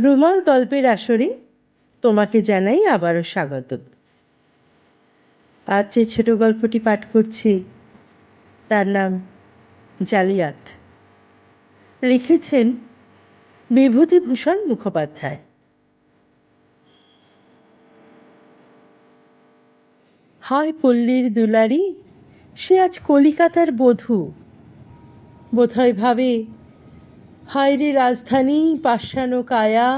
রুমাল গল্পের আসরে তোমাকে জানাই আবারও স্বাগত। আজ যে ছোট গল্পটি পাঠ করছি তার নাম জালিয়াত। লিখেছেন বিভূতিভূষণ মুখোপাধ্যায়। হায় পল্লীর দুলারি, সে আজ কলিকাতার বধূ। বোধহয় ভাবে, হায় রে রাজধানী পাষাণ কায়া,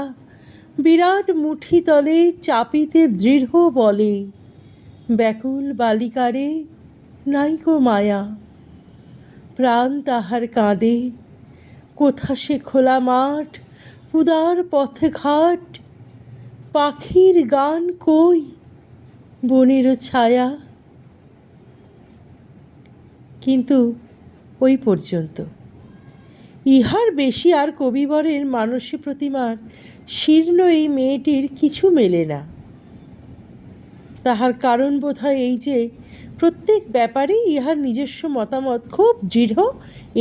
বিরাট মুঠি তলে চাপিতে দৃঢ় বলে, ব্যাকুল বালিকারে নাইকো মায়া। প্রাণ তাহার কাঁদে, কোথা সে খোলা মাঠ, উদার পথে ঘাট, পাখির গান কই, বনের ছায়া। কিন্তু ওই পর্যন্ত। ইহার বেশি আর কবিবরের মানসী প্রতিমার শীর্ণ এই মেয়েটির কিছু মেলে না। তাহার কারণ বোধহয় এই যে, প্রত্যেক ব্যাপারেই ইহার নিজস্ব মতামত খুব দৃঢ়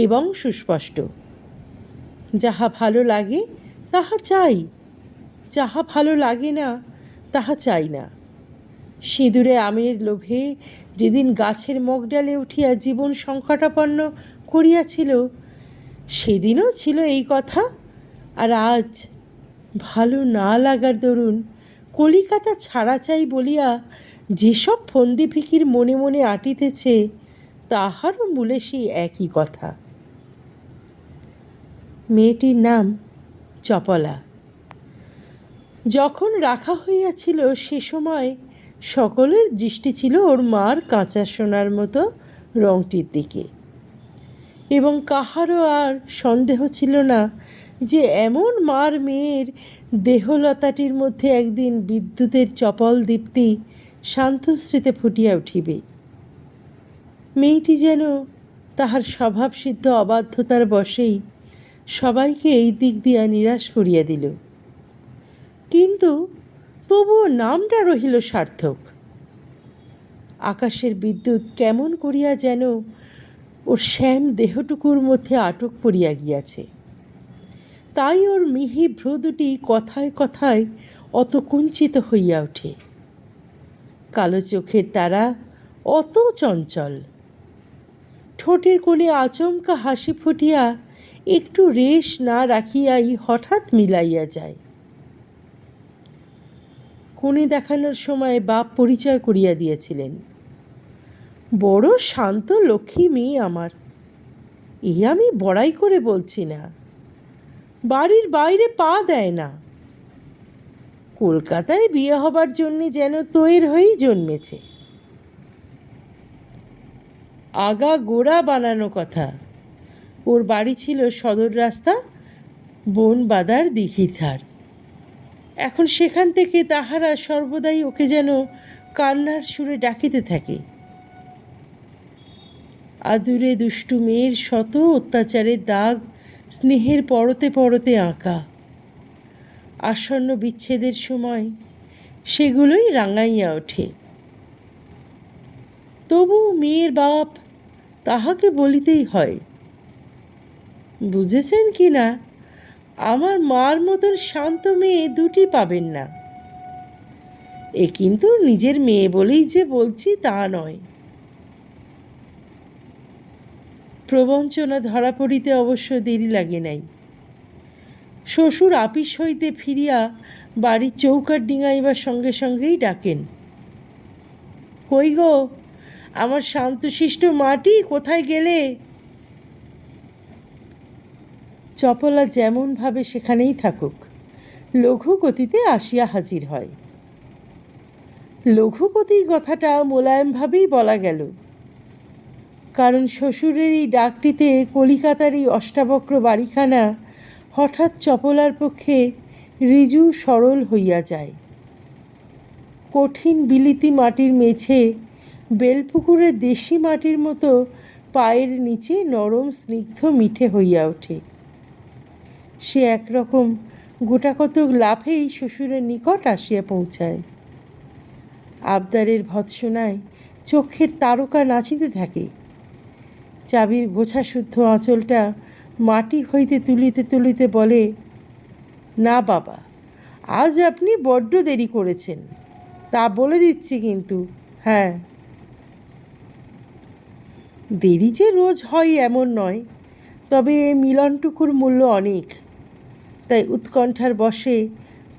এবং সুস্পষ্ট। যাহা ভালো লাগে তাহা চাই, যাহা ভালো লাগে না তাহা চাই না। সিঁদুরে আমের লোভে যেদিন গাছের মগডালে উঠিয়া জীবন সংকটাপন্ন করিয়াছিল, সেদিনও ছিল এই কথা। আর আজ ভালো না লাগার দরুন কলিকাতা ছাড়া চাই বলিয়া যেসব ফন্দি ফিকির মনে মনে আটিতেছে, তাহারও মূলে সেই একই কথা। মেয়েটির নাম চপলা। যখন রাখা হইয়াছিল সে সময় সকলের দৃষ্টি ছিল ওর মার কাঁচা সোনার মতো রংটির দিকে, এবং কাহারও আর সন্দেহ ছিল না যে এমন মার মেয়ের দেহলতাটির মধ্যে একদিন বিদ্যুতের চপল দীপ্তি শান্তশ্রীতে ফুটিয়া উঠিবে। মেয়েটি যেন তাহার স্বভাবসিদ্ধ অবাধ্যতার বশেই সবাইকে এই দিক দিয়া নিরাশ করিয়া দিল, কিন্তু তবুও নামটা রহিল সার্থক। আকাশের বিদ্যুৎ কেমন করিয়া যেন ওর শ্যাম দেহটুকুর মধ্যে আটক পড়িয়া গিয়াছে। তাই ওর মিহি ভ্রু দুটি কথায় কথায় অত কুঞ্চিত হইয়া ওঠে। কালো চোখের তারা অত চঞ্চল। ঠোঁটের কোণে আচমকা হাসি ফুটিয়া একটু রেশ না রাখিয়াই হঠাৎ মিলাইয়া যায়। কোণে দেখানোর সময় বাপ পরিচয় করিয়া দিয়েছিলেন, বড় শান্ত লক্ষ্মী মেয়ে আমার। এ আমি বড়াই করে বলছি না, বাড়ির বাইরে পা দেয় না। কলকাতায় বিয়ে হবার জন্যে যেন তৈর হয়েই জন্মেছে। আগা গোড়া বানানো কথা। ওর বাড়ি ছিল সদর রাস্তা বন বাদার দিঘির ধার। এখন সেখান থেকে তাহারা সর্বদাই ওকে যেন কান্নার সুরে ডাকিতে থাকে। আদুরে দুষ্টু মেয়ের শত অত্যাচারের দাগ স্নেহের পরতে পরতে আঁকা। আসন্ন বিচ্ছেদের সময় সেগুলোই রাঙাইয়া ওঠে। তবু মেয়ের বাপ তাহাকে বলিতেই হয়। বুঝেছেন কি না, আমার মার মতন শান্ত মেয়ে দুটি পাবেন না। এ কিন্তু নিজের মেয়ে বলেই যে বলছি তা নয়। প্রবঞ্চনা ধরা পড়িতে অবশ্য দেরি লাগে নাই। শ্বশুর আপিস হইতে ফিরিয়া বাড়ির চৌকাঠ ডিঙাইবার সঙ্গে সঙ্গেই ডাকেন, কই গো আমার শান্তশিষ্ট মাটি, কোথায় গেলে? চপলা যেমন ভাবে সেখানেই থাকুক, লঘু গতিতে আসিয়া হাজির হয়। লঘুগতি কথাটা মোলায়েমভাবেই বলা গেল, কারণ শ্বশুরের এই ডাকটিতে কলিকাতার এই অষ্টাবক্র বাড়িখানা হঠাৎ চপলার পক্ষে ঋজু সরল হইয়া যায়। কঠিন বিলিতি মাটির মেঝে বেলপুকুরের দেশি মাটির মতো পায়ের নিচে নরম স্নিগ্ধ মিঠে হইয়া ওঠে। সে একরকম গোটাকতক লাফেই শ্বশুরের নিকট আসিয়া পৌঁছায়। আবদারের ভৎসনায় চোখের তারকা নাচিতে থাকে। চাবির গোছা শুদ্ধ আঁচলটা মাটি হইতে তুলিতে তুলিতে বলে, না বাবা, আজ আপনি বড্ড দেরি করেছেন, তা বলে দিচ্ছি কিন্তু। হ্যাঁ, দেরি যে রোজ হয় এমন নয়, তবে এ মিলনটুকুর মূল্য অনেক। তাই উৎকণ্ঠার বশে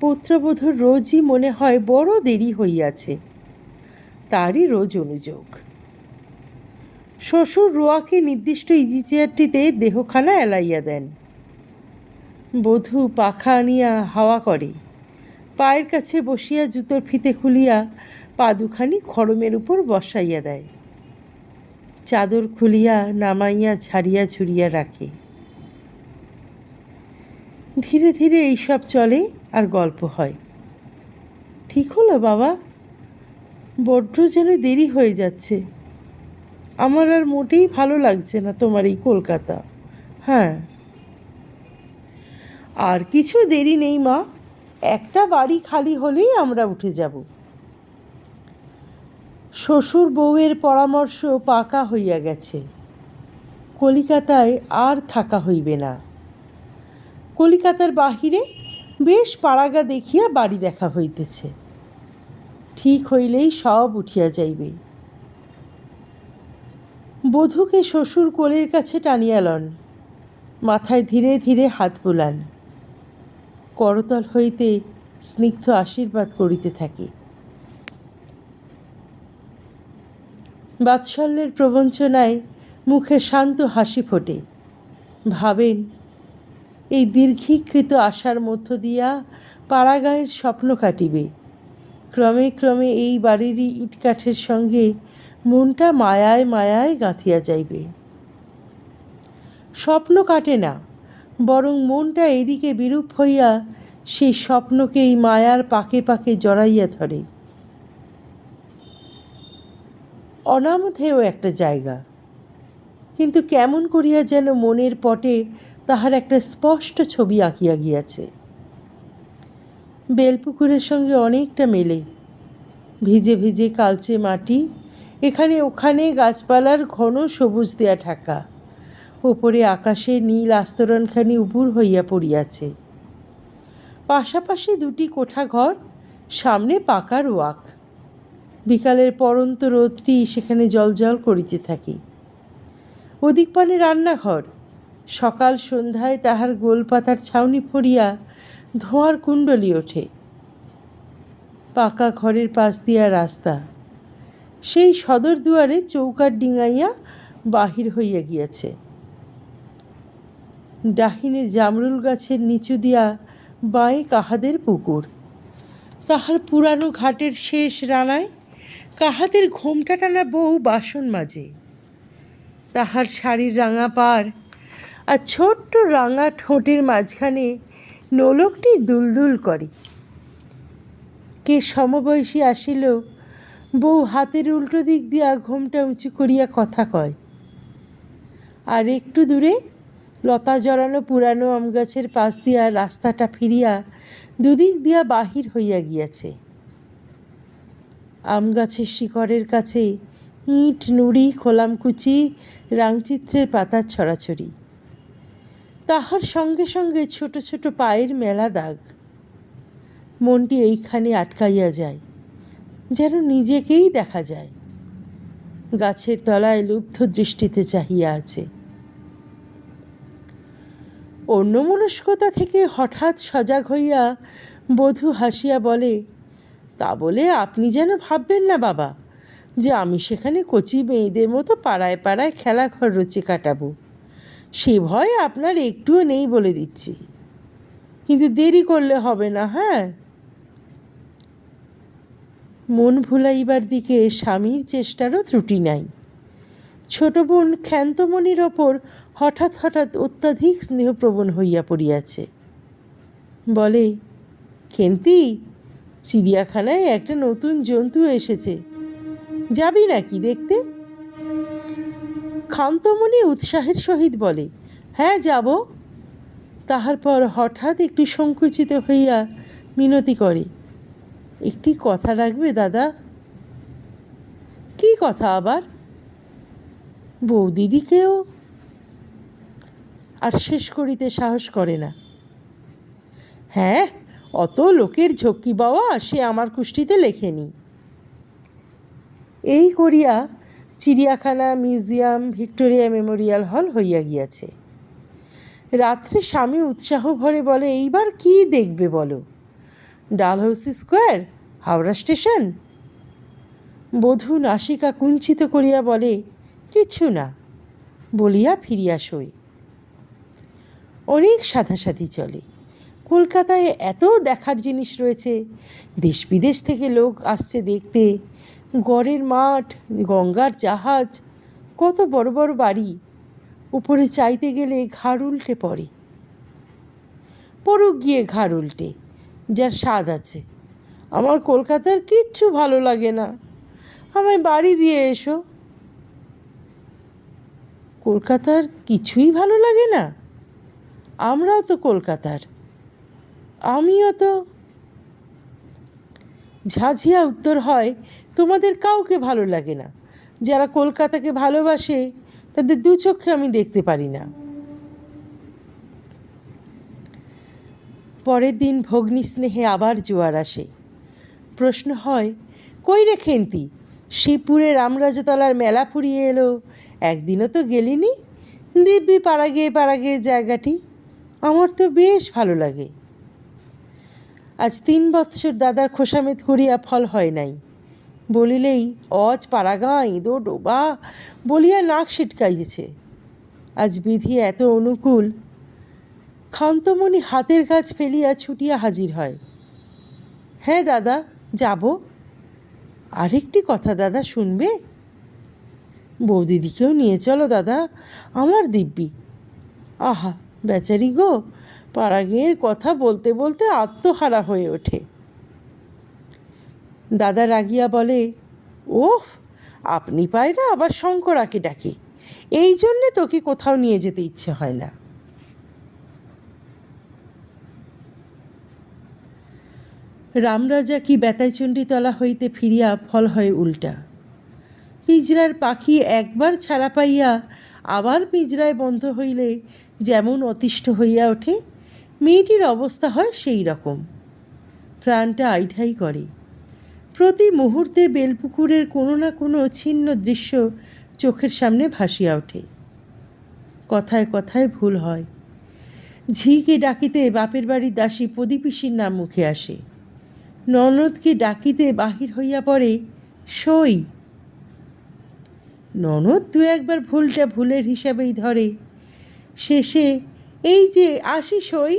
পুত্রবধূর রোজই মনে হয় বড় দেরি হইয়াছে, তারই রোজ অনুযোগ। শ্বশুর রোয়াকে নির্দিষ্ট ইজি চেয়ারটিতে দেহখানা এলাইয়া দেন। বধূ পাখা আনিয়া হাওয়া করে, পায়ের কাছে বসিয়া জুতোর ফিতে খুলিয়া পা দুখানি খড়মের উপর বসাইয়া দেয়, চাদর খুলিয়া নামাইয়া ঝাড়িয়া ঝুড়িয়া রাখে। ধীরে ধীরে এইসব চলে আর গল্প হয়। ঠিক হলো বাবা, বড্ড যেন দেরি হয়ে যাচ্ছে। আমার আর মোটেই ভালো লাগছে না তোমার এই কলকাতা। হ্যাঁ, আর কিছু দেরি নেই মা, একটা বাড়ি খালি হলেই আমরা উঠে যাব। শ্বশুর বউয়ের পরামর্শ পাকা হইয়া গেছে, কলিকাতায় আর থাকা হইবে না। কলিকাতার বাহিরে বেশ পাড়াগা দেখিয়া বাড়ি দেখা হইতেছে, ঠিক হইলেই সব উঠিয়া যাইবে। বধূকে শ্বশুর কোলের কাছে টানিয়া লন, মাথায় ধীরে ধীরে হাত বুলান, করতল হইতে স্নিগ্ধ আশীর্বাদ করিতে থাকি। বাৎসল্যের প্রবঞ্চনায় মুখে শান্ত হাসি ফোটে। ভাবেন, এই দীর্ঘীকৃত আশার মধ্য দিয়া পাড়াগাঁয়ের স্বপ্ন কাটিবে। ক্রমে ক্রমে এই বাড়িরই ইটকাঠের সঙ্গে মনটা মায়ায় মায়ায় গাঁথিয়া যাইবে। স্বপ্ন কাটে না, বরং মনটা এদিকে বিরূপ হইয়া সেই স্বপ্নকেই মায়ার পাকে পাকে জড়াইয়া ধরে। অনামধেয় একটা জায়গা, কিন্তু কেমন করিয়া যেন মনের পটে তাহার একটা স্পষ্ট ছবি আঁকিয়া গিয়াছে। বেলপুকুরের সঙ্গে অনেকটা মেলে, ভিজে ভিজে কালচে মাটি, এখানে ওখানে গাছপালার ঘন সবুজ দেয়া ঢাকা, ওপরে আকাশে নীল আস্তরণখানি উপুর হইয়া পড়িয়াছে। পাশাপাশি দুটি কোঠা ঘর, সামনে পাকার ওয়াক। বিকালের পরন্ত রোদটি সেখানে জলজল করিতে থাকে। ওদিক পানে রান্নাঘর, সকাল সন্ধ্যায় তাহার গোলপাতার ছাউনি ফড়িয়া ধোঁয়ার কুণ্ডলি ওঠে। পাকা ঘরের পাশ দিয়া রাস্তা, সেই সদর দুয়ারে চৌকাঠ ডিঙাইয়া বাহির হইয়া গিয়াছে। ডাহিনের জামরুল গাছের নিচু দিয়া বাঁয়ে কাহাদের পুকুর, তাহার পুরানো ঘাটের শেষ রানায় কাহাদের ঘোমটা টানা বউ বাসন মাজে। তাহার শাড়ির রাঙা পাড় আর ছোট্ট রাঙা ঠোঁটের মাঝখানে নোলকটি দুলদুল করে। কে সমবয়সী আসিল, বউ হাতের উল্টো দিক দিয়া ঘোমটা উঁচু করিয়া কথা কয়। আর একটু দূরে লতা জড়ানো পুরানো আম গাছের পাশ দিয়া রাস্তাটা ফিরিয়া দুদিক দিয়া বাহির হইয়া গিয়াছে। আম গাছের শিকড়ের কাছে ইঁট নুড়ি খোলামকুচি রাংচিত্রের পাতার ছড়াছড়ি, তাহার সঙ্গে সঙ্গে ছোট ছোট পায়ের মেলা দাগ। মনটি এইখানে আটকাইয়া যায়, যেন নিজেকেই দেখা যায়। গাছের তলায় লুব্ধ দৃষ্টিতে চাহিয়া আছে। অন্যমনস্কতা থেকে হঠাৎ সজাগ হইয়া বধূ হাসিয়া বলে, তা বলে আপনি যেন ভাববেন না বাবা যে আমি সেখানে কচি মেয়েদের মতো পাড়ায় পাড়ায় খেলাঘর রচে কাটাবো। সে ভয় আপনার একটুও নেই বলে দিচ্ছি। কিন্তু দেরি করলে হবে না। হ্যাঁ, মন ভুলাইবার দিকে স্বামীর চেষ্টারও ত্রুটি নাই। ছোট বোন ক্ষান্তমণির ওপর হঠাৎ হঠাৎ অত্যাধিক স্নেহপ্রবণ হইয়া পড়িয়াছে। বলে, খেন্তি, চিড়িয়াখানায় একটা নতুন জন্তু এসেছে, যাবি নাকি দেখতে? ক্ষান্তমণি উৎসাহের সহিত বলে, হ্যাঁ যাব। তাহার পর হঠাৎ একটু সংকুচিত হইয়া মিনতি করে, একটি কথা রাখবে দাদা? কি কথা আবার? বৌদিদিকেও। আর শেষ করিতে সাহস করে না। হ্যাঁ, অত লোকের ঝক্কি বাওয়া সে আমার কুষ্টিতে লেখেনি। এই করিয়া চিড়িয়াখানা, মিউজিয়াম, ভিক্টোরিয়া মেমোরিয়াল হল হইয়া গিয়াছে। রাত্রে স্বামী উৎসাহ ভরে বলে, এইবার কি দেখবে বলো? Dalhousie square, Howrah station? বধূ নাসিকা কুঞ্চিত করিয়া বলে, কিছু না, বলিয়া ফিরিয়া শোয়। অনেক সাধাসাধি চলে। কলকাতায় এত দেখার জিনিস রয়েছে, দেশ বিদেশ থেকে লোক আসছে দেখতে। গড়ের মাঠ, গঙ্গার জাহাজ, কত বড় বড় বাড়ি, উপরে চাইতে গেলে ঘাড় উল্টে পড়ে। পড়ুক গিয়ে ঘাড় উল্টে, যার স্বাদ আছে। আমার কলকাতার কিচ্ছু ভালো লাগে না, আমায় বাড়ি দিয়ে এসো। কলকাতার কিছুই ভালো লাগে না? আমরাও তো কলকাতার, আমিও তো। ঝাঁঝিয়া উত্তর হয়, তোমাদের কাউকে ভালো লাগে না। যারা কলকাতাকে ভালোবাসে তাদের দু চোখে আমি দেখতে পারি না। পরের দিন ভগ্নী স্নেহে আবার জোয়ার আসে। প্রশ্ন হয়, কই রে খেন্তি, শিবপুরে রামরাজতলার মেলা ফুরিয়ে এলো, একদিনও তো গেলিনি। দিব্যি পাড়াগে জায়গাটি, আমার তো বেশ ভালো লাগে। আজ 3 বৎসর দাদার খোসামেত করিয়া ফল হয় নাই। বলিলেই অজ পাড়াগাঁ ইঁদো ডোবা বলিয়া নাক সিটকাইছে। আজ বিধি এত অনুকূল, ক্ষান্তমণি হাতের কাজ ফেলিয়া ছুটিয়া হাজির হয়। হ্যাঁ দাদা, যাব। আরেকটি কথা দাদা, শুনবে? বৌদিদিকেও নিয়ে চলো দাদা, আমার দিব্যি। আহা বেচারি গো, পাড়াগের কথা বলতে বলতে আত্মহারা হয়ে ওঠে। দাদা রাগিয়া বলে, ওহ, আপনি পায় না, আবার শঙ্করাকে ডাকে, এই জন্যে তোকে কোথাও নিয়ে যেতে ইচ্ছে হয় না। রামরাজা কি বেতাইচণ্ডীতলা হইতে ফিরিয়া ফল হয় উল্টা। পিঁজরার পাখি একবার ছাড়া পাইয়া আবার পিঁজরায় বন্ধ হইলে যেমন অতিষ্ঠ হইয়া ওঠে, মেয়েটির অবস্থা হয় সেই রকম। প্রাণটা আইঠাই করে। প্রতি মুহূর্তে বেলপুকুরের কোনো না কোনো ছিন্ন দৃশ্য চোখের সামনে ভাসিয়া ওঠে। কথায় কথায় ভুল হয়। ঝিকে ডাকিতে বাপের বাড়ির দাসী প্রদীপিসির নাম মুখে আসে। ননদকে ডাকিতে বাহির হইয়া পড়ে, সই। ননদ দু একবার ভুলটা ভুলের হিসাবেই ধরে। শেষে, এই যে আসি সই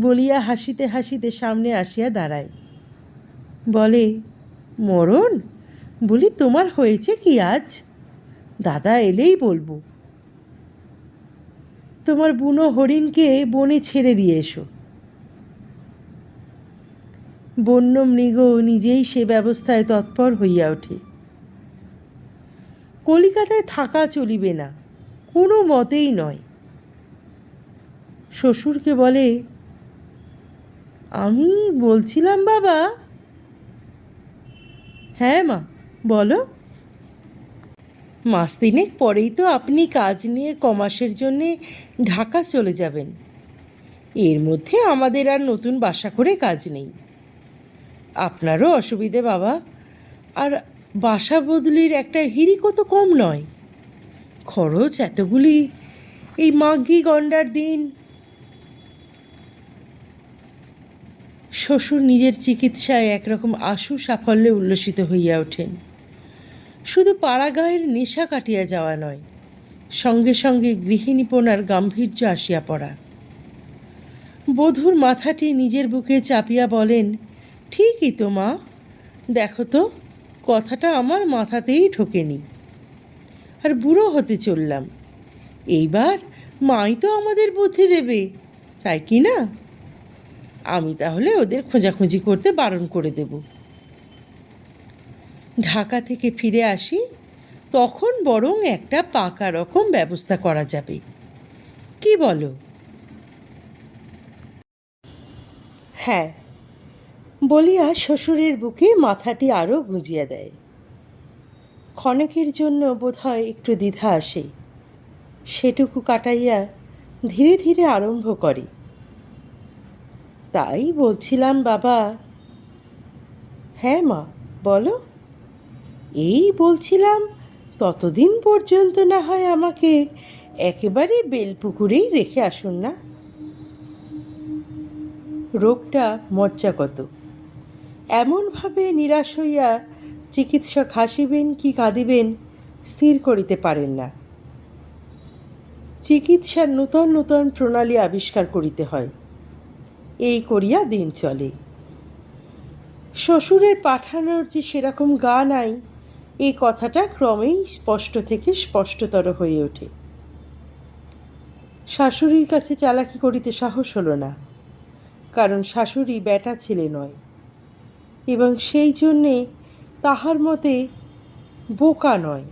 বলিয়া হাসিতে হাসিতে সামনে আসিয়া দাঁড়ায়। বলে, মরণ? বলি, তোমার হয়েছে কি আজ? দাদা এলেই বলবো। তোমার বুনো হরিণকে বনে ছেড়ে দিয়ে এসো। বন্য মৃগ নিজেই সে ব্যবস্থায় তৎপর হইয়া ওঠে। কলিকাতায় থাকা চলিবে না, কোনো মতেই নয়। শ্বশুরকে বলে, আমি বলছিলাম বাবা। হ্যাঁ মা, বলো। মাস তিনেক পরেই তো আপনি কাজ নিয়ে কমাসের জন্যে ঢাকা চলে যাবেন। এর মধ্যে আমাদের আর নতুন বাসা করে কাজ নেই। আপনারও অসুবিধে বাবা, আর বাসা বদলির একটা হিড়িকও তো কম নয়। খরচ এতগুলি, এই মাঘী গন্ডার দিন। শ্বশুর নিজের চিকিৎসায় একরকম আশু সাফল্যে উল্লসিত হইয়া ওঠেন। শুধু পাড়াগাঁয়ের নেশা কাটিয়া যাওয়া নয়, সঙ্গে সঙ্গে গৃহিণীপনার গাম্ভীর্য আসিয়া পড়া। বধূর মাথাটি নিজের বুকে চাপিয়া বলেন, ঠিকই তো মা, দেখো তো, কথাটা আমার মাথাতেই ঢোকেনি। আর বুড়ো হতে চললাম, এইবার মাই তো আমাদের বুদ্ধি দেবে, তাই কি না? আমি তাহলে ওদের খোঁজাখুঁজি করতে বারণ করে দেব। ঢাকা থেকে ফিরে আসি, তখন বরং একটা পাকা রকম ব্যবস্থা করা যাবে, কি বলো? হ্যাঁ, বলিয়া শ্বশুরের বুকে মাথাটি আরও গুঁজিয়া দেয়। ক্ষণেকের জন্য বোধহয় একটু দ্বিধা আসে, সেটুকু কাটাইয়া ধীরে ধীরে আরম্ভ করে। তাই বলছিলাম বাবা। হ্যাঁ মা, বলো। এই বলছিলাম, ততদিন পর্যন্ত না হয় আমাকে একেবারে বেলপুকুরেই রেখে আসুন না। রোগটা মজ্জাগত। এমনভাবে নিরাশ হইয়া চিকিৎসক হাসিবেন কি কাঁদিবেন স্থির করিতে পারেন না। চিকিৎসার নূতন নূতন প্রণালী আবিষ্কার করিতে হয়। এই করিয়া দিন চলে। শ্বশুরের পাঠানোর যে সেরকম গা নাই, এই কথাটা ক্রমেই স্পষ্ট থেকে স্পষ্টতর হয়ে ওঠে। শাশুড়ির কাছে চালাকি করিতে সাহস হলো না, কারণ শাশুড়ি বেটা ছেলে নয়, এবং সেই জন্যে তাহার মতে বোকা নয়,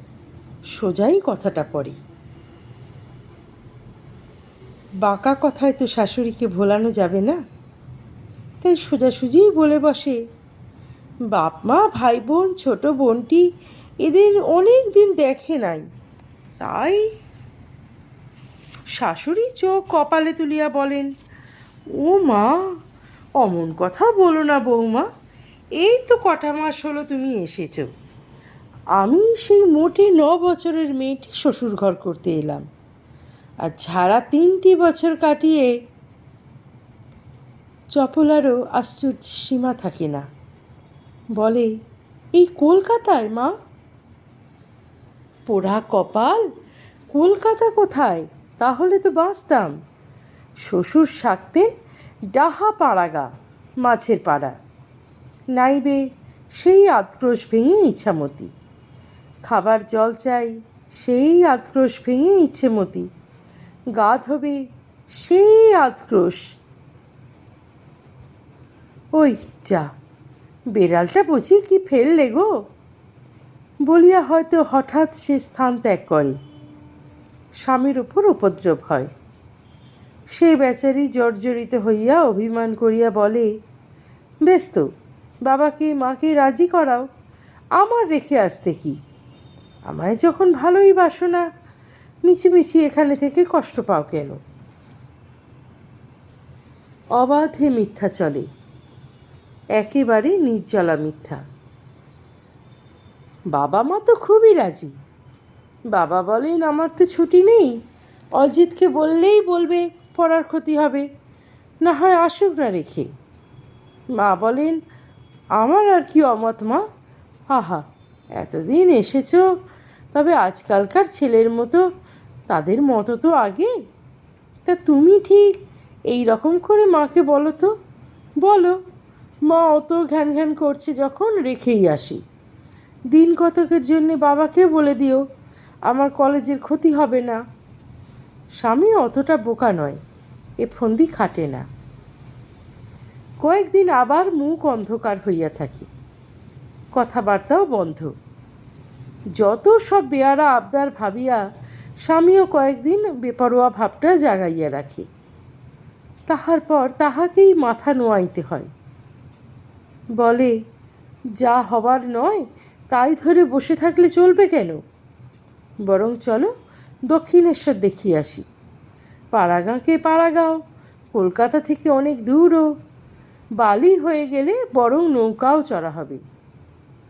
সোজাই কথাটা পড়ে। বাঁকা কথায় তো শাশুড়িকে ভোলানো যাবে না, তাই সোজাসুজিই বলে বসে, বাপ মা ভাই বোন ছোট বোনটি এদের অনেক দিন দেখে নাই, তাই। শাশুড়ি চোখ কপালে তুলিয়া বলেন, ও মা, অমন কথা বলো না বৌমা। এই তো কটা মাস হলো তুমি এসেছ। আমি সেই মোটে 9 বছরের মেয়েটি শ্বশুর ঘর করতে এলাম, আর ঝাড়া 3টি বছর কাটিয়ে। চপলারও আশ্চর্য সীমা থাকে না, বলে, এই কলকাতায় মা? পোড়া কপাল, কলকাতা কোথায়? তাহলে তো বাঁচতাম। শ্বশুর থাকতেন ডাহা পাড়াগা, মাছের পাড়া। নাইবে সেই আক্রোশ ভেঙে ইচ্ছামতি। খাবার জল চাই, সেই আক্রোশ ভেঙে ইচ্ছেমতি। গা ধোবে, সেই আক্রোশ। ওই যা, বেড়ালটা বুঝি কি ফেললে গো, বলিয়া হয়তো হঠাৎ সে স্থান ত্যাগ করে। স্বামীর উপর উপদ্রব হয়। সে বেচারি জর্জরিত হইয়া অভিমান করিয়া বলে, বেশ তো, বাবাকে মাকে রাজি করাও, আমার রেখে আসতে কি? আমায় যখন ভালোই বাসো না, মিছিমিছি এখানে থেকে কষ্ট পাও কেন? অবাধে মিথ্যা চলে, একেবারে নির্জলা মিথ্যা। বাবা মা তো খুবই রাজি। বাবা বলেন, আমার তো ছুটি নেই, অজিতকে বললেই বলবে পড়ার ক্ষতি হবে, না হয় আসুক না রেখে। মা বলেন, আমার আর কি অমত মা, আহা, এতদিন এসেছ, তবে আজকালকার ছেলের মতো তাদের মতো তো আগে। তা তুমি ঠিক এই রকম করে মাকে বলো তো, বলো, মা অত ঘ্যান ঘ্যান করছে যখন রেখেই আসি। দিন কতকের জন্যে বাবাকে বলে দিও আমার কলেজের ক্ষতি হবে না। স্বামী অতটা বোকা নয়, এ ফন্দি খাটে না। কয়েকদিন আবার মুখ অন্ধকার হইয়া থাকে, কথাবার্তাও বন্ধ। যত সব বেয়ারা আবদার ভাবিয়া স্বামীও কয়েকদিন বেপরোয়া ভাবটা জাগাইয়া রাখে। তাহার পর তাহাকেই মাথা নোয়াইতে হয়। বলে, যা হবার নয় তাই ধরে বসে থাকলে চলবে কেন? বরং চলো দক্ষিণেশ্বর দেখিয়ে আসি। পাড়াগাঁকে পাড়াগাঁও, কলকাতা থেকে অনেক দূরও। বালি হয়ে গেলে বরং নৌকাও চড়া হবে।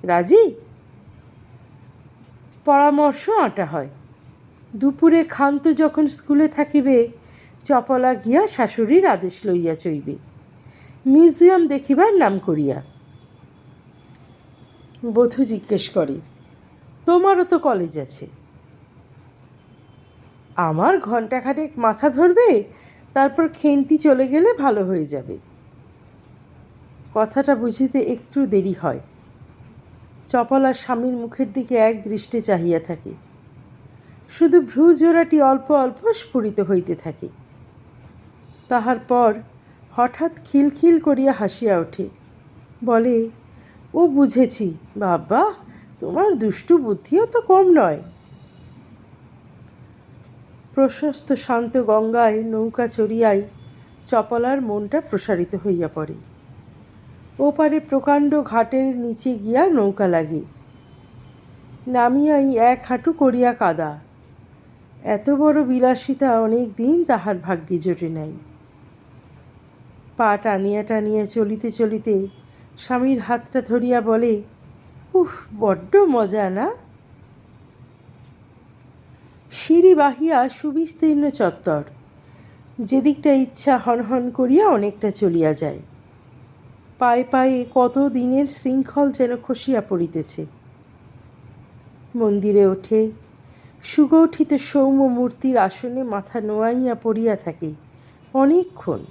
রাজি? পরামর্শ আঁটা হয়। দুপুরে খান্ত যখন স্কুলে থাকিবে, চপলা গিয়া শাশুড়ির আদেশ লইয়া চইবে, মিউজিয়াম দেখিবার নাম করিয়া। বধূ জিজ্ঞেস করে, তোমারও তো কলেজ আছে। আমার ঘণ্টাখানেক মাথা ধরবে, তারপর খেন্তি চলে গেলে ভালো হয়ে যাবে। কথাটা বুঝিতে একটু দেরি হয়। চপলার স্বামীর মুখের দিকে এক দৃষ্টে চাহিয়া থাকে, শুধু ভ্রুজোড়াটি অল্প অল্প স্ফুরিত হইতে থাকে। তাহার পর হঠাৎ খিলখিল করিয়া হাসিয়া ওঠে, বলে, ও বুঝেছি, বাবা, তোমার দুষ্টু বুদ্ধিও তো কম নয়। প্রশস্ত শান্ত গঙ্গায় নৌকা চড়িয়াই চপলার মনটা প্রসারিত হইয়া পড়ে। ওপারে প্রকাণ্ড ঘাটের নিচে গিয়া নৌকা লাগে। নামিয়াই 1 হাঁটু করিয়া কাদা। এত বড় বিলাসিতা অনেক দিন তাহার ভাগ্যে জোটে নাই। পা টানিয়া টানিয়া চলিতে চলিতে স্বামীর হাতটা ধরিয়া বলে, উফ, বড্ড মজা না? সিঁড়ি বাহিয়া সুবিস্তীর্ণ চত্বর, যেদিকটা ইচ্ছা হনহন করিয়া অনেকটা চলিয়া যায়। পায়ে পায়ে কত দিনের শৃঙ্খল যেন খসিয়া পড়িতেছে। মন্দিরে ওঠে, সুগঠিত সৌম্য মূর্তির আসনে মাথা নোয়াইয়া পড়িয়া থাকে অনেকক্ষণ।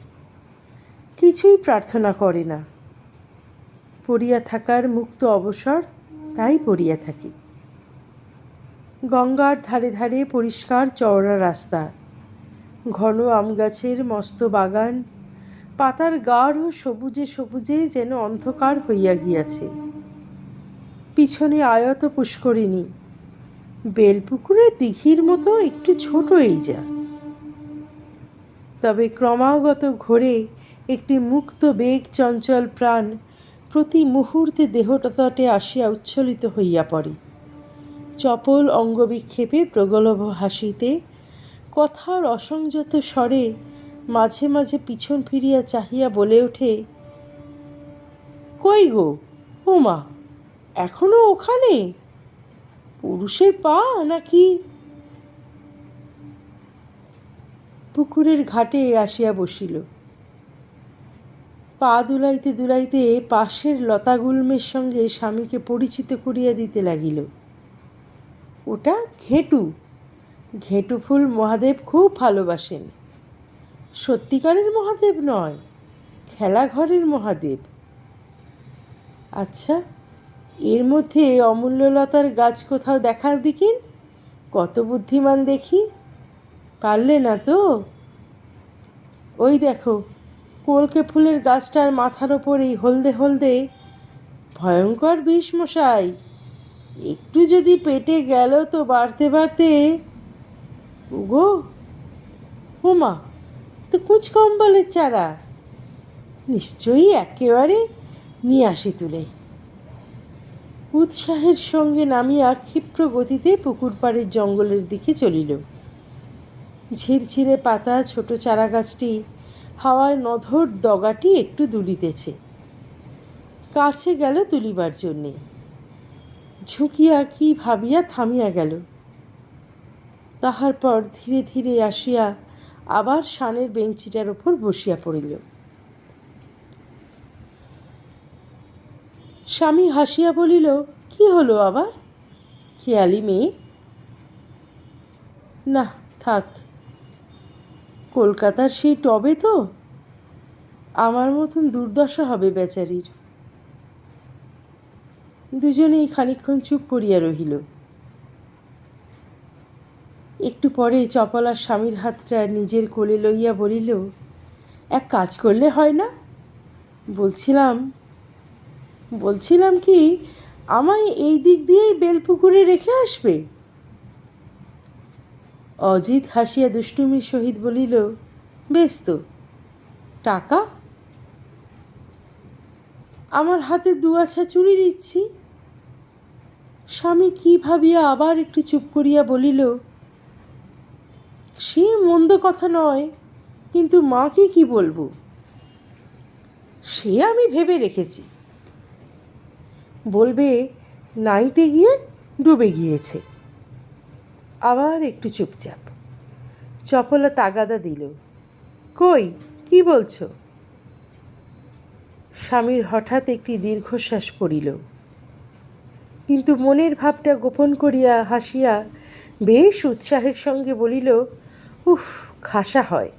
কিছুই প্রার্থনা করে না, পড়িয়া থাকার মুক্ত অবসর, তাই পড়িয়া থাকে। গঙ্গার ধারে ধারে পরিষ্কার চওড়া রাস্তা, ঘন আম গাছের মস্ত বাগান, পাতার গাঢ় সবুজে সবুজে যেন অন্ধকার হইয়া গিয়াছে। পিছনে আয়ত পুষ্করিণী, বেলপুকুরের দিঘির মতো একটু ছোট এই যা, তবে ক্রমাগত ঘোরে একটি মুক্ত বেগ চঞ্চল প্রাণ প্রতি মুহূর্তে দেহতটে আসিয়া উচ্ছ্বলিত হইয়া পড়ে। চপল অঙ্গবিক্ষেপে প্রগলভ হাসিতে, কথার অসংযত স্বরে মাঝে মাঝে পিছন ফিরিয়া চাহিয়া বলে ওঠে, কই গো, ও মা, এখনো ওখানে? পুরুষের পা নাকি? পুকুরের ঘাটে আসিয়া বসিল। পা দুলাইতে দুলাইতে পাশের লতাগুল্মের সঙ্গে স্বামীকে পরিচিত করিয়া দিতে লাগিল। ওটা ঘেঁটু। ঘেঁটু ফুল মহাদেব খুব ভালোবাসেন। সত্যিকারের মহাদেব নয়, খেলাঘরের মহাদেব। আচ্ছা, এর মধ্যে অমূল্যলতার গাছ কোথাও দেখার দিকিন? কত বুদ্ধিমান দেখি। পারলে না তো? ওই দেখো, কলকে ফুলের গাছটার মাথার ওপরেই হলদে হলদে। ভয়ঙ্কর বিষ মশাই, একটু যদি পেটে গেল তো বাড়তে বাড়তে। ওগো, ওমা, তো কুচকম্বলের চারা। নিশ্চয়ই একেবারে নিয়ে আসি তুলে। উৎসাহের সঙ্গে নামিয়া ক্ষিপ্র গতিতে পুকুর পাড়ের জঙ্গলের দিকে চলিল। ঝিরঝিরে পাতা ছোট চারা গাছটি হাওয়ায় নধর ডগাটি একটু দুলিতেছে। কাছে গেল তুলিবার জন্যে, ঝুঁকিয়া কি ভাবিয়া থামিয়া গেল। তাহার পর ধীরে ধীরে আসিয়া আবার শানের বেঞ্চিটার ওপর বসিয়া পড়িল। স্বামী হাসিয়া বলিল, কি হলো আবার? খেয়ালি মেয়ে? না, থাক। কলকাতার সেই টবে তো আমার মতন দুর্দশা হবে বেচারির। দুজনেই খানিকক্ষণ চুপ করিয়া রহিল। একটু পরে চপলার স্বামীর হাতটা নিজের কোলে লইয়া বলিল, এক কাজ করলে হয় না? বলছিলাম কি, আমায় এই দিক দিয়েই বেলপুকুরে রেখে আসবে? অজিত হাসিয়া দুষ্টুমির সহিত বলিল, বেশ তো, টাকা? আমার হাতে 2 আছা চুড়ি দিচ্ছি। স্বামী কি ভাবিয়া আবার একটু চুপ করিয়া বলিল, সে মন্দ কথা নয়, কিন্তু মাকে কি বলবো? সে আমি ভেবে রেখেছি। বলবে নাইতে গিয়ে ডুবে গিয়েছে। আবার একটু চুপচাপ। চপলা তাগাদা দিল, কই, কি বলছো? স্বামীর হঠাৎ একটি দীর্ঘশ্বাস পড়িল, কিন্তু মনের ভাবটা গোপন করিয়া হাসিয়া বেশ উৎসাহের সঙ্গে বলিল, উফ, খাসা হয়।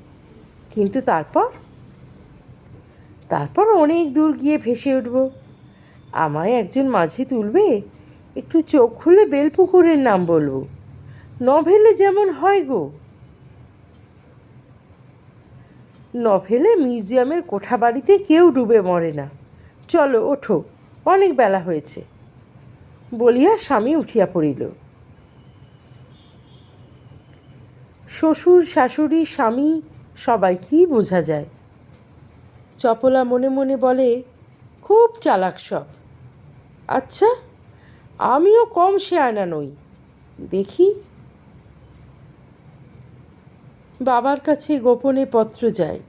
কিন্তু তারপর অনেক দূর গিয়ে ভেসে উঠব। আমায় একজন মাঝি তুলবে, একটু চোখ খুলে বেলপুকুরের নাম বলবো। নভেলে যেমন হয় গো। নভেলে মিউজিয়ামের কোঠা বাড়িতে কেউ ডুবে মরে না। চলো, ওঠো, অনেক বেলা হয়েছে। বলিয়া স্বামী উঠিয়া পড়িল। শ্বশুর শাশুড়ি স্বামী সবাইকেই বোঝা যায়। চপলা মনে মনে বলে, খুব চালাক সব। আচ্ছা, আমিও কম শেয়ানা নই, দেখি। বাবার কাছে গোপনে পত্র যায়,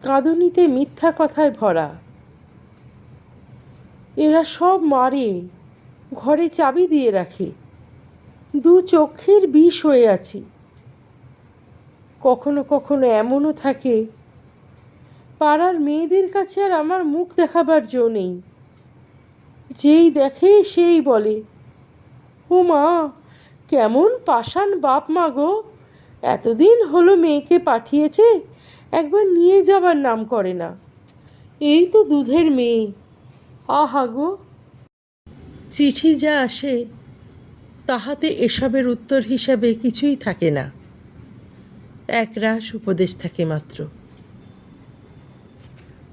কাঁদুনিতে মিথ্যা কথায় ভরা। এরা সব মারে, ঘরে চাবি দিয়ে রাখে। দু চক্ষের বিষ হয়ে আছি। কখনো কখনো এমনও থাকে, পাড়ার মেয়েদের কাছে আর আমার মুখ দেখাবার জো নেই। যেই দেখে সেই বলে, ও মা, কেমন পাষাণ বাপ মা গো, এতদিন হলো মেয়েকে পাঠিয়েছে, একবার নিয়ে যাবার নাম করে না। এই তো দুধের মেয়ে, আহা গো। চিঠি যা আসে তাহাতে এসবের উত্তর হিসাবে কিছুই থাকে না, একরাশ উপদেশ থাকে মাত্র।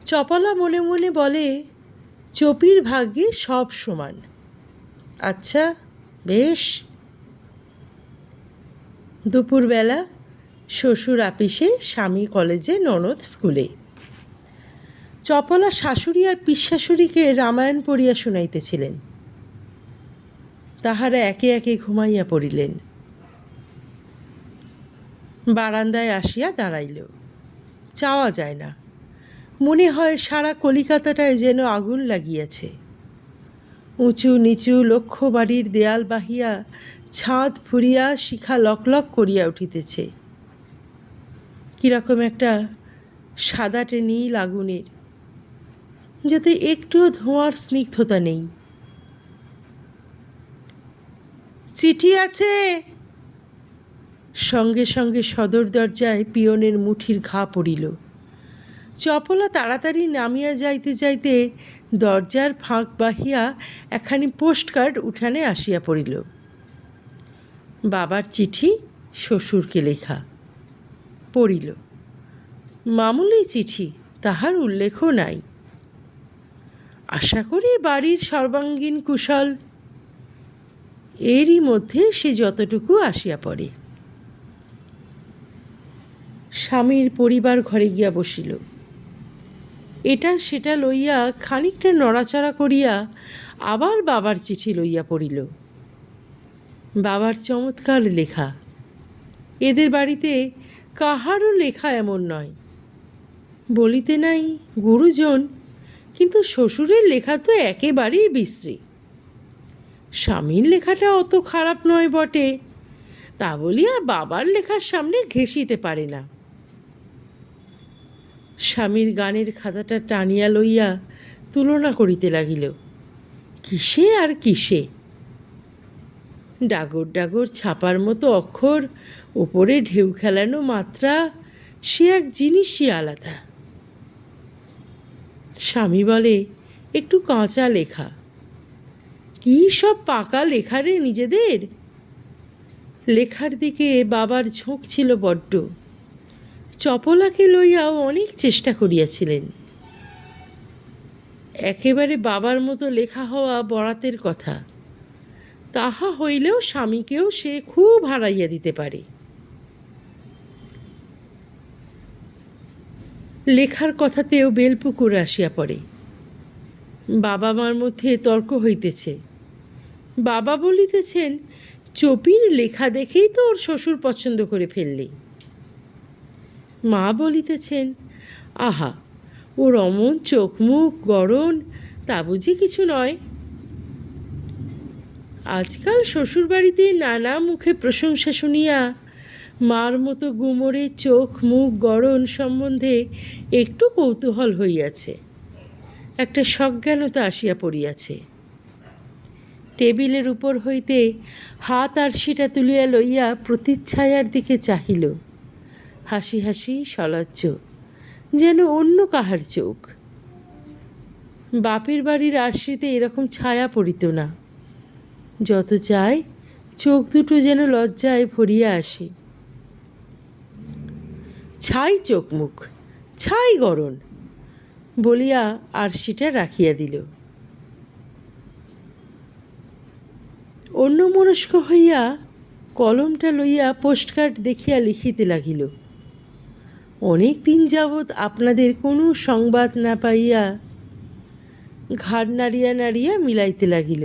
চপলা মনে মনে বলে, চপির ভাগ্যে সব সমান। আচ্ছা, বেশ। দুপুরবেলা শ্বশুর আপিসে, স্বামী কলেজে, ননদ স্কুলে। চপলা শাশুড়ি আর পিসশাশুড়িকে রামায়ণ পড়িয়া শুনাইতেছিলেন। তাহারা একে একে ঘুমাইয়া পড়িলেন। বারান্দায় আসিয়া দাঁড়াইল। চাওয়া যায় না, মনে হয় সারা কলিকাতাটায় যেন আগুন লাগিয়াছে। উঁচু নিচু লক্ষ বাড়ির দেয়াল বাহিয়া ছাদ ফুরিয়া শিখা লকলক করিয়া উঠিতেছে। কিরকম একটা সাদাটে নীল আগুনের, যাতে একটুও ধোঁয়ার স্নিগ্ধতা নেই। চিঠি আছে। সঙ্গে সঙ্গে সদর দরজায় পিয়নের মুঠির ঘা পড়িল। চপলা তাড়াতাড়ি নামিয়া যাইতে যাইতে দরজার ফাঁক বাহিয়া একখানি পোস্টকার্ড উঠানে আসিয়া পড়িল। বাবার চিঠি, শ্বশুরকে লেখা। পড়িল। মামুলি চিঠি, তাহার উল্লেখও নাই। আশা করি বাড়ির সর্বাঙ্গীন কুশল। এরই মধ্যে সে যতটুকু আসিয়া পড়ে। স্বামীর পরিবার ঘরে গিয়া বসিল। এটা সেটা লইয়া খানিকটা নড়াচড়া করিয়া আবার বাবার চিঠি লইয়া পড়িল। বাবার চমৎকার লেখা। এদের বাড়িতে কাহারও লেখা এমন নয়। বলিতে নাই গুরুজন, কিন্তু শ্বশুরের লেখা তো একেবারেই বিশ্রী। স্বামীর লেখাটা অত খারাপ নয় বটে, তা বলিয়া বাবার লেখার সামনে ঘেঁষিতে পারে না। স্বামীর গানের খাতাটা টানিয়া লইয়া তুলনা করিতে লাগিল। কিসে আর কিসে! ডাগর ডাগর ছাপার মতো অক্ষর, ওপরে ঢেউ খেলানো মাত্রা, সে এক জিনিসই আলাদা। স্বামী বলে, একটু কাঁচা লেখা। কী সব পাকা লেখারে নিজেদের! লেখার দিকে বাবার ঝোঁক ছিল বড্ড। চপলাকে লইয়াও অনেক চেষ্টা করিয়াছিলেন। একেবারে বাবার মতো লেখা হওয়া বরাতের কথা, তাহা হইলেও স্বামীকেও সে খুব হারাইয়া দিতে পারে। লেখার কথাতেও বেলপুকুর আসিয়া পড়ে। বাবা মার মধ্যে তর্ক হইতেছে। বাবা বলিতেছেন, চপির লেখা দেখেই তো ওর শ্বশুর পছন্দ করে ফেললে। মা বলিতেছেন, আহা, ওর অমন চোখ মুখ গড়ন, তা বুঝি কিছু নয়। আজকাল শ্বশুরবাড়িতে নানা মুখে প্রশংসা শুনিয়া মার মতো গুমরে চোখ মুখ গড়ন সম্বন্ধে একটু কৌতূহল হইয়াছে, একটা সজ্ঞানতা আসিয়া পড়িয়াছে। টেবিলের উপর হইতে হাত আরশিটা তুলিয়া লইয়া প্রতিচ্ছায়ার দিকে চাহিল, হাসি হাসি সলজ্জ, যেন অন্য কাহার চোখ। বাপের বাড়ির আরশিতে এরকম ছায়া পড়িত না। যত চায় চোখ দুটো যেন লজ্জায় ভরিয়া আসে। ছাই চোখ মুখ, ছাই গড়ন বলিয়া আরশিটা রাখিয়া দিল। অন্যমনস্ক হইয়া কলমটা লইয়া পোস্টকার্ড দেখিয়া লিখিতে লাগিল। অনেক দিন যাবৎ আপনাদের কোনো সংবাদ না পাইয়া ঘাড় নাড়িয়া নাড়িয়া মিলাইতে লাগিল।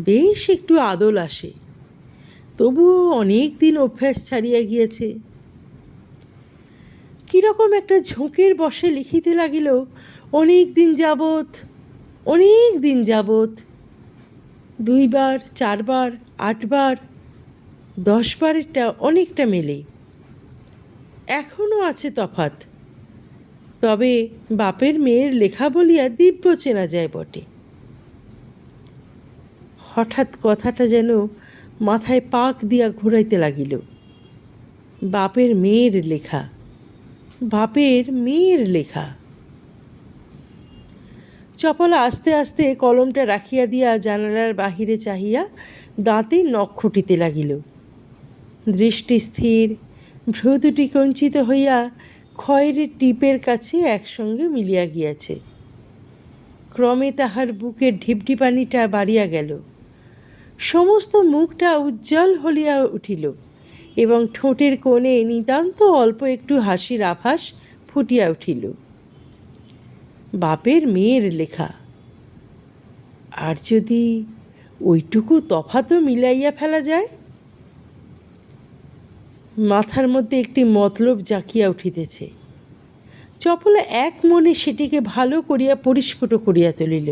বেশ একটু আদল আসে, তবুও অনেক দিন অভ্যাস ছাড়িয়া গিয়েছে। কীরকম একটা ঝোঁকের বশে লিখিতে লাগিল, অনেক দিন যাবৎ, 2বার 4বার 8বার 10বারেরটা অনেকটা মেলে, এখনও আছে তফাৎ, তবে বাপের মেয়ের লেখা বলিয়া দিব্য চেনা যায় বটে। হঠাৎ কথাটা যেন মাথায় পাক দিয়া ঘুরাইতে লাগিল। বাপের মেয়ের লেখা। চপলা আস্তে আস্তে কলমটা রাখিয়া দিয়া জানালার বাহিরে চাহিয়া দাঁতে নখ খুঁটিতে লাগিল। দৃষ্টি স্থির, ভ্রু দুটি কঞ্চিত হইয়া খয়েরের টিপের কাছে একসঙ্গে মিলিয়া গিয়াছে। ক্রমে তাহার বুকের ঢিপঢিপানিটা বাড়িয়া গেল, সমস্ত মুখটা উজ্জ্বল হইয়া উঠিল এবং ঠোঁটের কোণে নিতান্ত অল্প একটু হাসির আভাস ফুটিয়া উঠিল। বাপের মেয়ের লেখা, আর যদি ওইটুকু তফাতও মিলাইয়া ফেলা যায়। মাথার মধ্যে একটি মতলব জাঁকিয়া উঠিতেছে। চপলা এক মনে সেটিকে ভালো করিয়া পরিস্ফুট করিয়া তুলিল।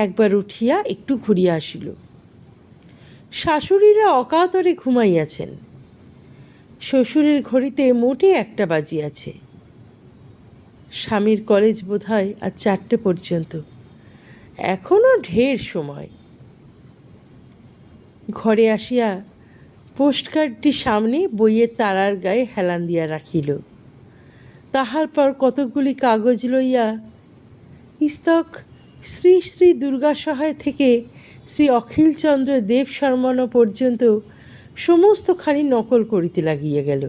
একবার উঠিয়া একটু ঘুরিয়া আসিল। শাশুড়িরা অকাতরে ঘুমাইয়াছেন। শ্বশুরের ঘড়িতে মোটে 1টা বাজিয়াছে। স্বামীর কলেজ বোধহয় আজ 4টে পর্যন্ত, এখনও ঢের সময়। ঘরে আসিয়া পোস্টকার্ডটি সামনে বইয়ের তারার গায়ে হেলান দিয়া রাখিল। তাহার পর কতকগুলি কাগজ লইয়া ইস্তক শ্রী শ্রী দুর্গাসহায় থেকে শ্রী অখিলচন্দ্র দেব শর্মণ পর্যন্ত সমস্তখানি নকল করিতে লাগিয়া গেল।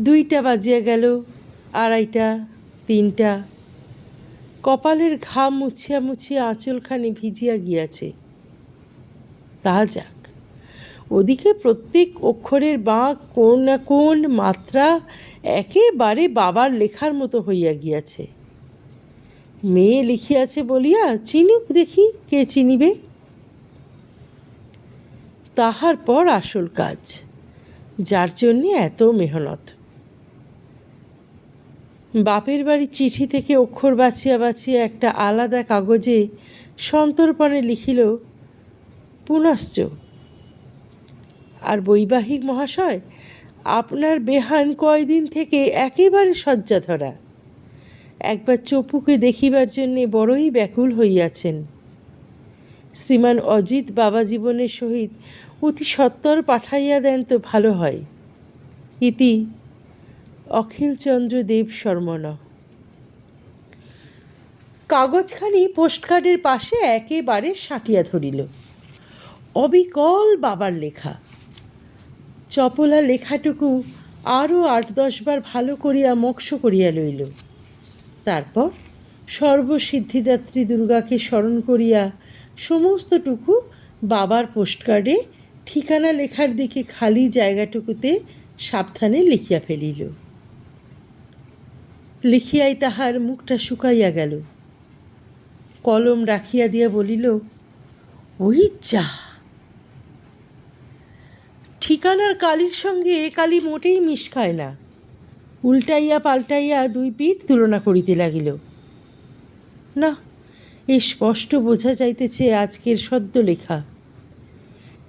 2টা বাজিয়া গেল, 2:30, 3টা। কপালের ঘাম মুছিয়া মুছিয়া আঁচলখানি ভিজিয়া গিয়াছে। তাহা যাক, ওদিকে প্রত্যেক অক্ষরের বাঁক, কোন না কোন মাত্রা একেবারে বাবার লেখার মতো হইয়া গিয়াছে। মেয়ে লিখিয়াছে বলিয়া চিনুক দেখি, কে চিনিবে। তাহার পর আসল কাজ, যার জন্যে এত মেহনত। বাপের বাড়ির চিঠি থেকে অক্ষর বাছিয়া বাছিয়া একটা আলাদা কাগজে সন্তর্পণে লিখিল, পুনশ্চ। আর বৈবাহিক মহাশয়, আপনার বেহান কয়দিন থেকে একেবারে শয্যা ধরা। একবার চপুকে দেখিবার জন্যে বড়ই ব্যাকুল হইয়াছেন। শ্রীমান অজিত বাবা জীবনের সহিত অতি সত্বর পাঠাইয়া দেন তো ভালো হয়। ইতি অখিলচন্দ্র দেব শর্মণ। কাগজখানি পোস্টকার্ডের পাশে একেবারে সাঁটিয়া ধরিল। অবিকল বাবার লেখা। চপলা লেখাটুকু আরও 8-10 বার ভালো করিয়া মক্ষ করিয়া লইল। তারপর সর্বসিদ্ধিদাত্রী দুর্গাকে স্মরণ করিয়া সমস্তটুকু বাবার পোস্টকার্ডে ঠিকানা লেখার দিকে খালি জায়গাটুকুতে সাবধানে লিখিয়া ফেলিল। লিখিয়াই তাহার মুখটা শুকাইয়া গেল। কলম রাখিয়া দিয়া বলিল, ওই যা! ঠিকানার কালির সঙ্গে এ কালি মোটেই মিশ খায় না। উল্টাইয়া পাল্টাইয়া 2 পিঠ তুলনা করিতে লাগিল। না, এ স্পষ্ট বোঝা যাইতেছে আজকের সদ্য লেখা।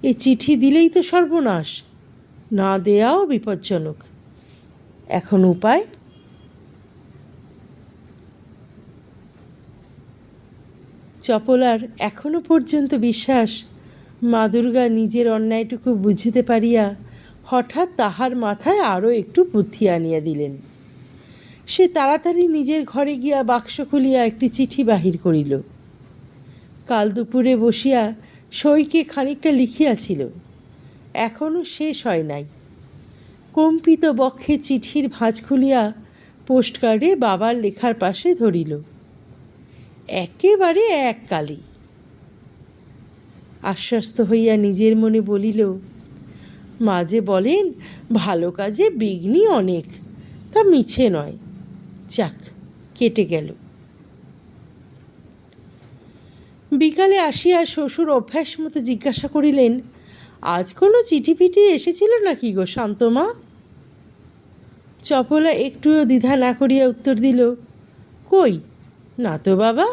এ চিঠি দিলেই তো সর্বনাশ, না দেয়াও বিপজ্জনক। এখন উপায়? চপলার এখনো পর্যন্ত বিশ্বাস, মা দুর্গা নিজের অন্যায়টুকু বুঝিতে পারিয়া হঠাৎ তাহার মাথায় আরও একটু বুদ্ধি আনিয়া দিলেন। সে তাড়াতাড়ি নিজের ঘরে গিয়া বাক্স খুলিয়া একটি চিঠি বাহির করিল। কাল দুপুরে বসিয়া সইকে খানিকটা লিখিয়াছিল, এখনও শেষ হয় নাই। কম্পিত বক্ষে চিঠির ভাঁজ খুলিয়া পোস্টকার্ডে বাবার লেখার পাশে ধরিল। একেবারে এক কালি। আশ্বস্ত হইয়া নিজের মনে বলিল, মাঝে বলেন ভালো কাজে বিঘ্নি অনেক, তা মিছে নয়। যাক, কেটে গেল। বিকালে আসিয়া শ্বশুর অভ্যাস মতো জিজ্ঞাসা করিলেন, আজ কোনো চিঠি ফিটি এসেছিল নাকি গো শান্তমা? চপলা একটুও দ্বিধা না করিয়া উত্তর দিল, কই না তো বাবা।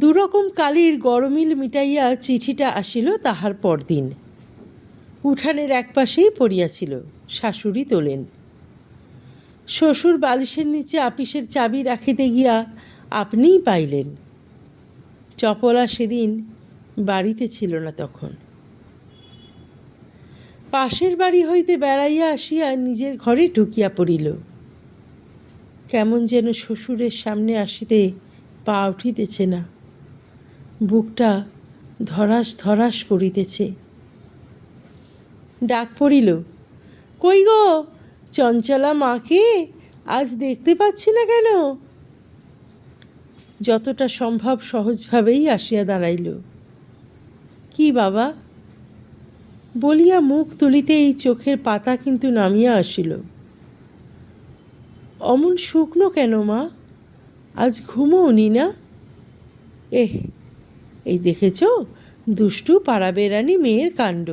দুরকম কালির গরমিল মিটাইয়া চিঠিটা আসিল তাহার পরদিন। উঠানের একপাশেই পড়িয়াছিল, শাশুড়ি তোলেন। শ্বশুর বালিশের নিচে আপিসের চাবি রাখিতে গিয়া আপনিই পাইলেন। চপলা সেদিন বাড়িতে ছিল না তখন। পাশের বাড়ি হইতে বেড়াইয়া আসিয়া নিজের ঘরে ঢুকিয়া পড়িল। কেমন যেন শ্বশুরের সামনে আসিতে পা উঠিতেছে না, বুকটা ধরাস ধরাস করিতেছে। ডাক পড়িল, কই গো চঞ্চলা মাকে আজ দেখতে পাচ্ছি না কেন? যতটা সম্ভব সহজভাবেই আসিয়া দাঁড়াইল। কি বাবা বলিয়া মুখ তুলিতেই চোখের পাতা কিন্তু নামিয়া আসিল। অমন শুকনো কেন মা, আজ ঘুমোওনি না? এই দেখেছ দুষ্টু পাড়া বেড়ানি মেয়ের কাণ্ড।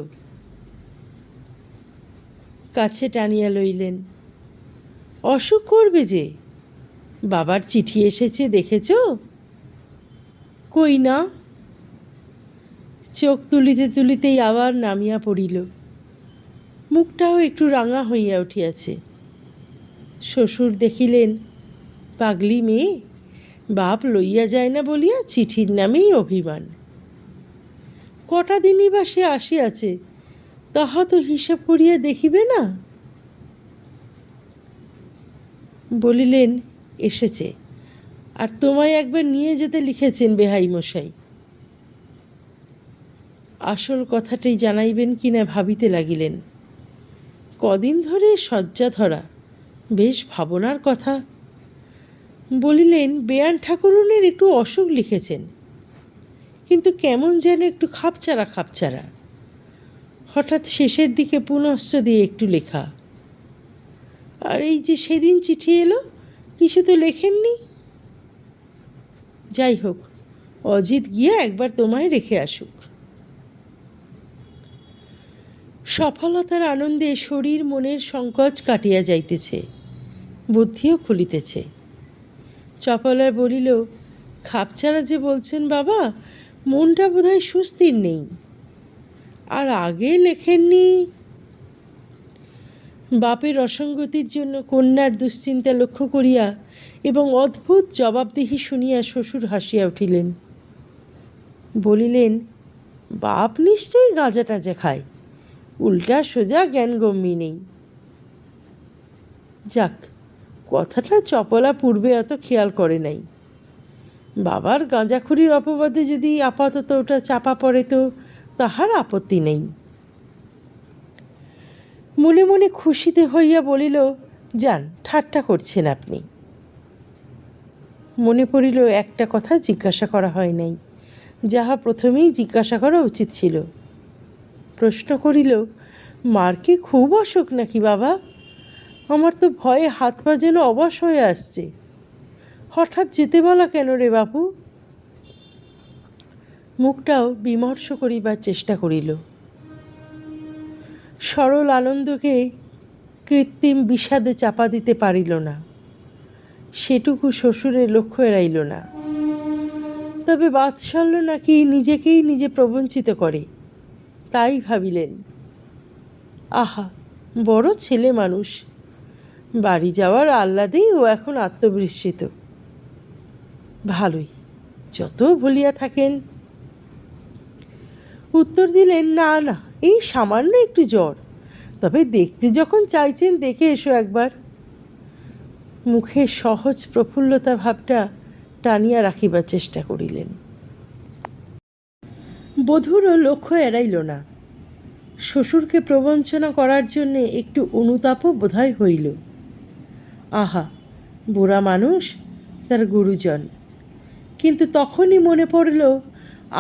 কাছে টানিয়া লইলেন। অসুখ করবে যে, বাবার চিঠি এসেছে দেখেছ? কই না। চোখ তুলিতে তুলিতেই আবার নামিয়া পড়িল। মুখটাও একটু রাঙা হইয়া উঠিয়াছে। শ্বশুর দেখিলেন, পাগলি মেয়ে, বাপ লইয়া যায় না বলিয়া চিঠির নামেই অভিমান। কটা দিনই বা সে আসিয়াছে, তাহা তো হিসাব করিয়া দেখিবে না। বলিলেন, এসেছে, আর তোমায় একবার নিয়ে যেতে লিখেছেন বেহাই মশাই। আসল কথাটাই জানাইবেন কিনা ভাবিতে লাগিলেন। কদিন ধরে শয্যা ধরা, বেশ ভাবনার কথা। বলিলেন, বেয়ান ঠাকুরনের একটু অসুখ লিখেছেন, কিন্তু কেমন যেন একটু খাপচারা খাপচারা। হঠাৎ শেষের দিকে পুনশ্চ দিয়ে একটু লেখা। আর এই যে সেদিন চিঠি এলো, কিছু তো লেখেননি। যাই হোক, অজিত গিয়ে একবার তোমায় রেখে আসুক। সফলতার আনন্দে শরীর মনের সংকোচ কাটিয়া যাইতেছে, বুদ্ধিও খুলিতেছে। চপলা বলিল, খাপছাড়া যে বলছেন বাবা, মনটা বোধহয় সুস্থির নেই। আর আগে লেখেননি। বাপের অসঙ্গতির জন্য কন্যার দুশ্চিন্তা লক্ষ্য করিয়া এবং অদ্ভুত জবাবদিহি শুনিয়া শ্বশুর হাসিয়া উঠিলেন। বলিলেন, বাপ নিশ্চয়ই গাঁজা টাজা খায়, উল্টা সোজা জ্ঞানগম্যি নেই। যাক, কথাটা চপলা পূর্বে অত খেয়াল করে নাই। বাবার গাঁজাখুরির অপবাদে যদি আপাতত ওটা চাপা পড়ে তো তাহার আপত্তি নেই। মনে মনে খুশিতে হইয়া বলিল, যান, ঠাট্টা করছেন আপনি। মনে পড়িল একটা কথা জিজ্ঞাসা করা হয় নাই, যাহা প্রথমেই জিজ্ঞাসা করা উচিত ছিল। প্রশ্ন করিল, মার কি খুব অসুখ নাকি বাবা? আমার তো ভয়ে হাত পা যেন অবশ হয়ে আসছে। হঠাৎ যেতে বলা কেন রে বাপু? মুখটাও বিমর্ষ করিবার চেষ্টা করিল। সরল আনন্দকে কৃত্রিম বিষাদে চাপা দিতে পারিল না। সেটুকু শ্বশুরের লক্ষ্য এড়াইল না। তবে বাৎসল্য নাকি নিজেকেই নিজে প্রবঞ্চিত করে, তাই ভাবিলেন। আহা, বড় ছেলে মানুষ, বাড়ি যাওয়ার আহ্লাদেই ও এখন আত্মবিস্মৃত। ভালোই, যত ভুলিয়া থাকেন। উত্তর দিলেন, না না, এই সামান্য একটু জ্বর, তবে দেখতে যখন চাইছেন দেখে এসো একবার। মুখে সহজ প্রফুল্লতা ভাবটা টানিয়া রাখিবার চেষ্টা করিলেন। বধূরও লক্ষ্য এড়াইল না। শ্বশুরকে প্রবঞ্চনা করার জন্যে একটু অনুতাপও বোধহয় হইল। আহা, বুড়া মানুষ, তার গুরুজন। কিন্তু তখনই মনে পড়ল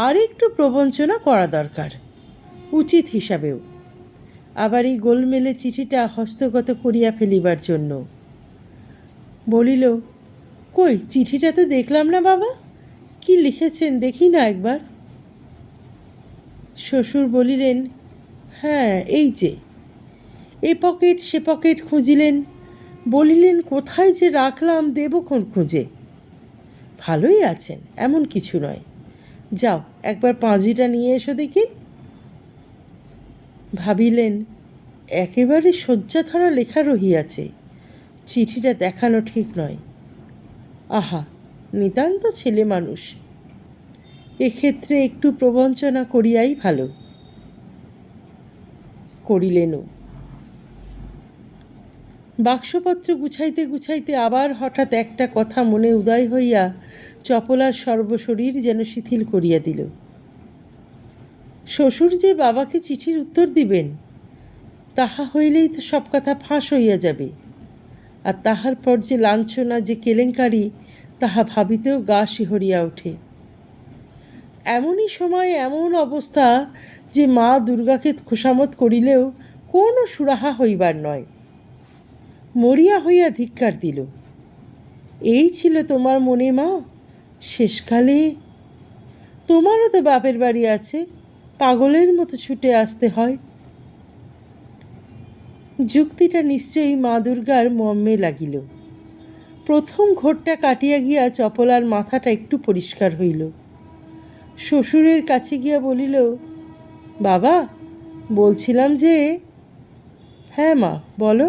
আর একটু প্রবঞ্চনা করা দরকার, উচিত হিসাবেও। আবার এই গোলমেলে চিঠিটা হস্তগত করিয়া ফেলিবার জন্য। বলিল, কই, চিঠিটা তো দেখলাম না বাবা, কি লিখেছেন দেখি না একবার। শ্বশুর বলিলেন, হ্যাঁ, এই যে। এ পকেট সে পকেট খুঁজিলেন, বলিলেন কোথায় যে রাখলাম দেবক্ষণ খুঁজে। ভালোই আছেন, এমন কিছু নয়, যাও একবার পাঁজিটা নিয়ে এসো দেখি। ভাবিলেন একেবারে শয্যাধরা লেখা রহিয়াছে, চিঠিটা দেখানো ঠিক নয়। আহা, নিতান্ত ছেলে মানুষ, এক্ষেত্রে একটু প্রবঞ্চনা করিয়াই ভালো। করিলেনও। বাক্সপত্র গুছাইতে গুছাইতে আবার হঠাৎ একটা কথা মনে উদয় হইয়া চপলার সর্বশরীর যেন শিথিল করিয়া দিল। শ্বশুর যে বাবাকে চিঠির উত্তর দিবেন, তাহা হইলেই তো সব কথা ফাঁস হইয়া যাবে, আর তাহার পর যে লাঞ্ছনা, যে কেলেঙ্কারি, তাহা ভাবিতেও গা শিহরিয়া ওঠে। এমনই সময় এমন অবস্থা যে মা দুর্গাকে খোসামত করিলেও কোনো সুরাহা হইবার নয়। মরিয়া হইয়া ধিক্কার দিল। এই ছিল তোমার মনে মা, শেষকালে? তোমারও তো বাপের বাড়ি আছে, পাগলের মতো ছুটে আসতে হয়। যুক্তিটা নিশ্চয়ই মা দুর্গার মর্মে লাগিল। প্রথম ঘোরটা কাটিয়া গিয়া চপলার মাথাটা একটু পরিষ্কার হইল। শ্বশুরের কাছে গিয়া বলিল, বাবা, বলছিলাম যে। হ্যাঁ মা, বলো।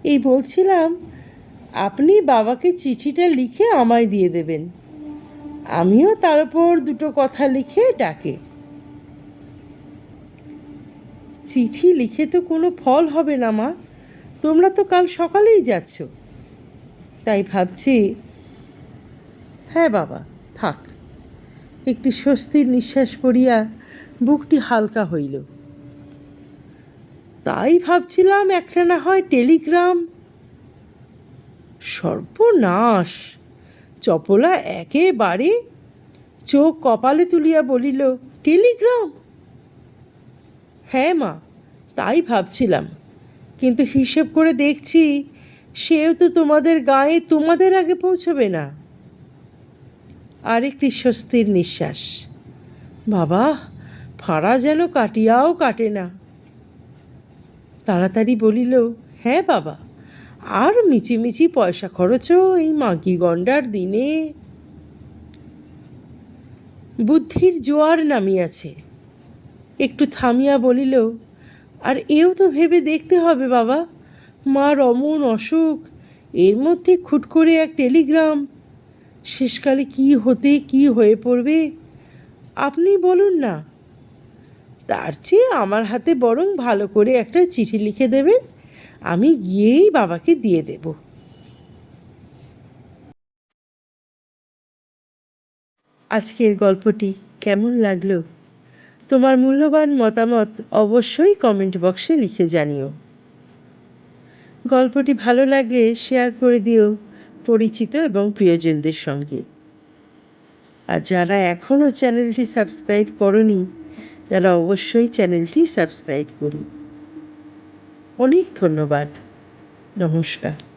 এই বলছিলাম, আপনি বাবাকে চিঠিটা লিখে আমায় দিয়ে দেবেন, আমিও তার উপর দুটো কথা লিখে ডাকে। চিঠি লিখে তো কোনো ফল হবে না মা, তোমরা তো কাল সকালেই যাচ্ছ, তাই ভাবছি। হ্যাঁ বাবা, থাক। একটি স্বস্তির নিঃশ্বাস পড়িয়া বুকটি হালকা হইল। তাই ভাবছিলাম একটা না হয় টেলিগ্রাম। সর্বনাশ! চপলা একেবারে চোখ কপালে তুলিয়া বলিল, টেলিগ্রাম? হ্যাঁ মা, তাই ভাবছিলাম, কিন্তু হিসেব করে দেখছি সেও তো তোমাদের গায়ে তোমাদের আগে পৌঁছবে না। আরেকটি স্বস্তির নিঃশ্বাস। বাবা, ফাঁড়া যেন কাটিয়াও কাটে না। তাড়াতাড়ি বলিল, হ্যাঁ বাবা, আর মিচিমিচি পয়সা খরচও এই মাগি গন্ডার দিনে। বুদ্ধির জোয়ার নামিয়াছে। একটু থামিয়া বলিল, আর এও তো ভেবে দেখতে হবে বাবা, মার অমন অসুখ, এর মধ্যে খুট করে এক টেলিগ্রাম, শেষকালে কি হতে কি হয়ে পড়বে আপনি বলুন না। তার চেয়ে আমার হাতে বরং ভালো করে একটা চিঠি লিখে দেবেন, আমি গিয়েই বাবাকে দিয়ে দেব। আজকের গল্পটি কেমন লাগলো? তোমার মূল্যবান মতামত অবশ্যই কমেন্ট বক্সে লিখে জানিও। গল্পটি ভালো লাগলে শেয়ার করে দিও পরিচিত এবং প্রিয়জনদের সঙ্গে। আর যারা এখনও চ্যানেলটি সাবস্ক্রাইব করনি, তারা অবশ্যই চ্যানেলটি সাবস্ক্রাইব করুন। অনেক ধন্যবাদ। নমস্কার।